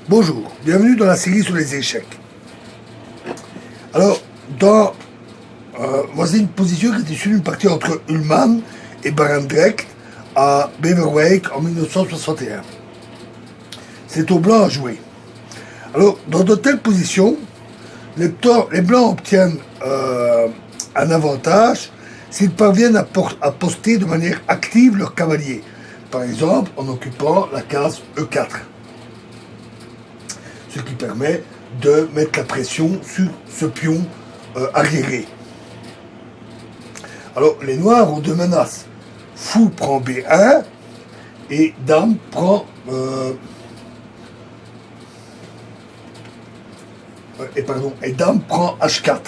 Bonjour, bienvenue dans la série sur les échecs. Alors, voici une position qui est issue d'une partie entre Ullmann et Barendrecht à Beverwijk en 1961. C'est aux Blancs à jouer. Alors, dans de telles positions, les Blancs obtiennent un avantage s'ils parviennent à poster de manière active leur cavalier, par exemple en occupant la case E4. Ce qui permet de mettre la pression sur ce pion arriéré. Alors, les Noirs ont deux menaces. Fou prend B1 et Dame prend Dame prend H4,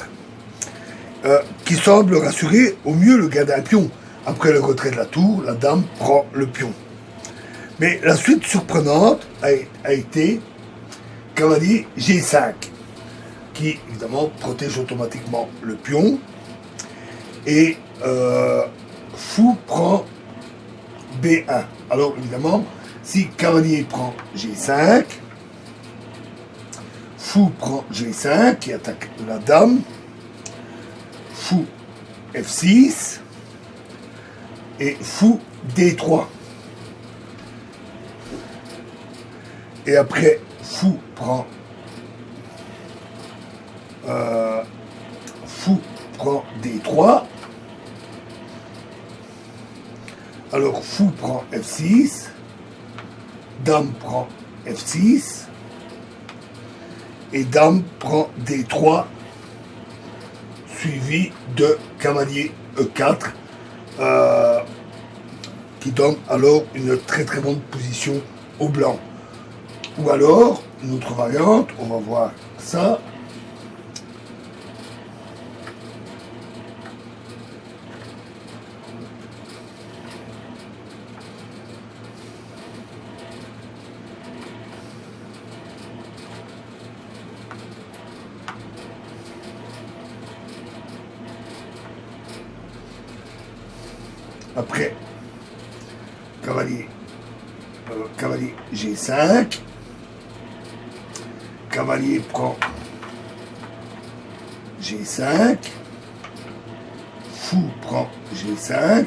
qui semble rassurer au mieux le gain d'un pion. Après le retrait de la tour, la Dame prend le pion. Mais la suite surprenante a été cavalier G5, qui évidemment protège automatiquement le pion, et fou prend B1. Alors évidemment, si cavalier prend G5, fou prend G5 qui attaque la dame, fou F6 et fou D3. Et après fou prend D3. Alors fou prend F6, dame prend F6 et dame prend D3 suivi de cavalier E4 qui donne alors une très très bonne position au blanc. Ou alors, une autre variante, on va voir ça. Après, cavalier G5, cavalier prend G5, fou prend G5,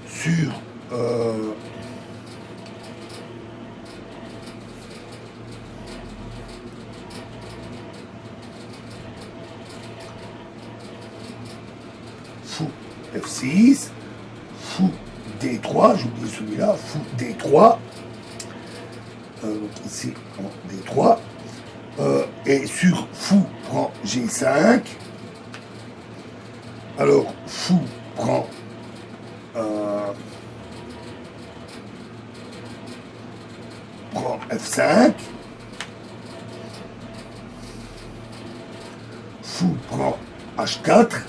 sur fou F6, fou D3, j'ai oublié celui-là, fou D3, donc ici D3, et sur fou prend G5, alors fou prend F5, fou prend H4,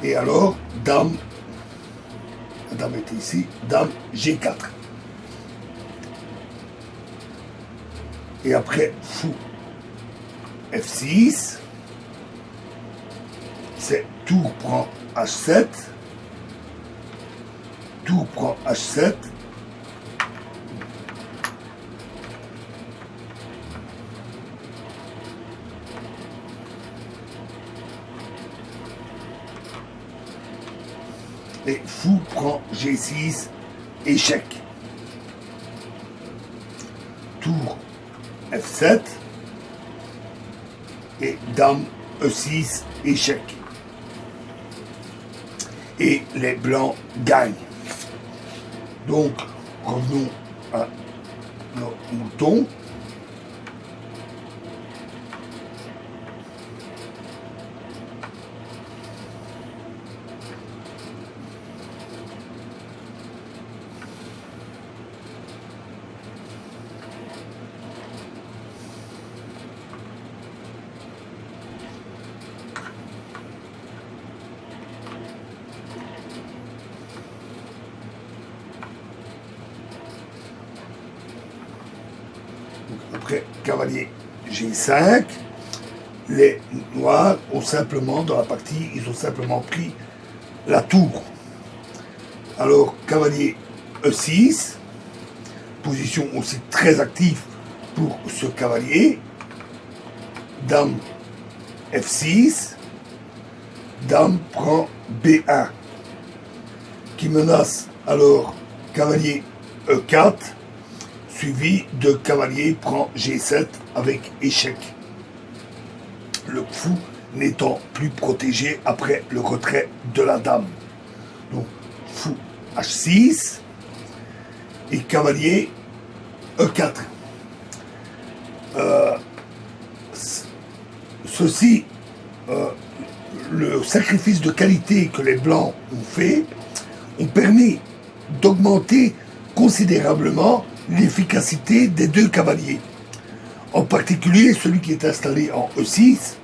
et alors dame, la dame était ici, dame G4. Et après fou F6, c'est tour prend H7, tour prend H7, et fou prend G6, échec. Tour F7 et dame E6, échec. Et les blancs gagnent. Donc, revenons à nos moutons. Après cavalier G5, les noirs ont simplement, dans la partie, ils ont simplement pris la tour. Alors cavalier E6, position aussi très active pour ce cavalier. Dame F6, dame prend B1, qui menace alors cavalier E4, suivi de cavalier prend G7 avec échec. Le fou n'étant plus protégé après le retrait de la dame. Donc fou H6 et cavalier E4. Ceci, le sacrifice de qualité que les Blancs ont fait, ont permis d'augmenter considérablement l'efficacité des deux cavaliers. En particulier celui qui est installé en E6,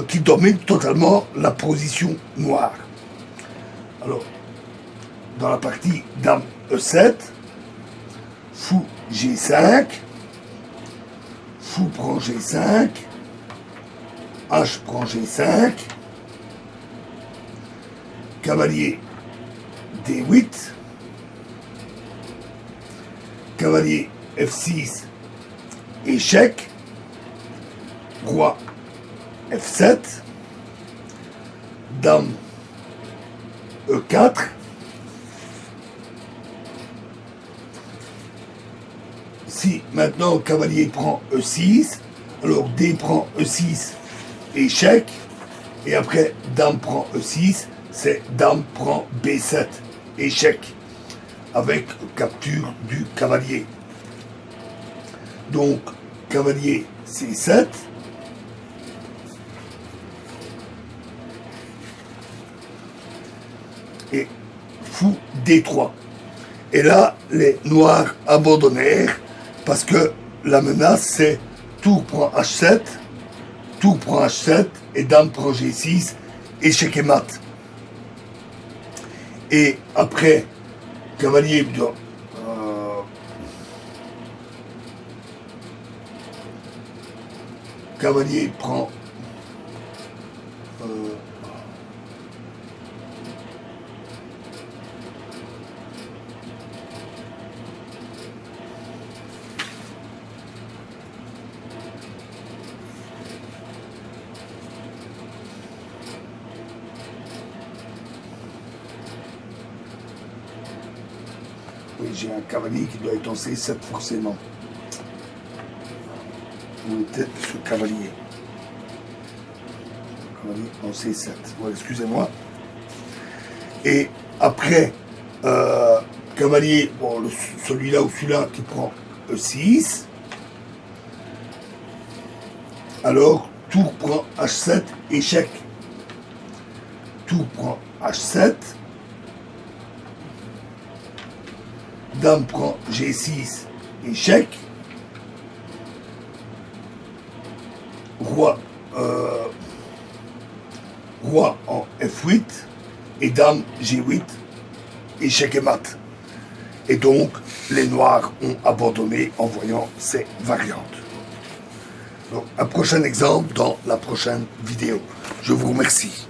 qui domine totalement la position noire. Alors, dans la partie dame E7, fou G5, fou prend G5, H prend G5, cavalier D8, cavalier F6, échec, roi F7, dame E4, si maintenant cavalier prend E6, alors D prend E6, échec, et après dame prend E6, c'est dame prend B7, échec, avec capture du cavalier. Donc cavalier C7, et fou D3. Et là, les noirs abandonnèrent parce que la menace c'est tour prend H7, tour prend H7 et dame prend G6, échec et mat. Et après, cavalier cavalier prend oui, j'ai un cavalier qui doit être en C7 forcément. Où était ce cavalier? Cavalier en C7. Bon, excusez-moi. Et après, cavalier, bon, celui-là ou celui-là qui prend E6. Alors, tour prend H7, échec. Tour prend H7. Dame prend G6, échec. Roi en F8 et dame G8, échec et mat. Et donc, les noirs ont abandonné en voyant ces variantes. Donc, un prochain exemple dans la prochaine vidéo. Je vous remercie.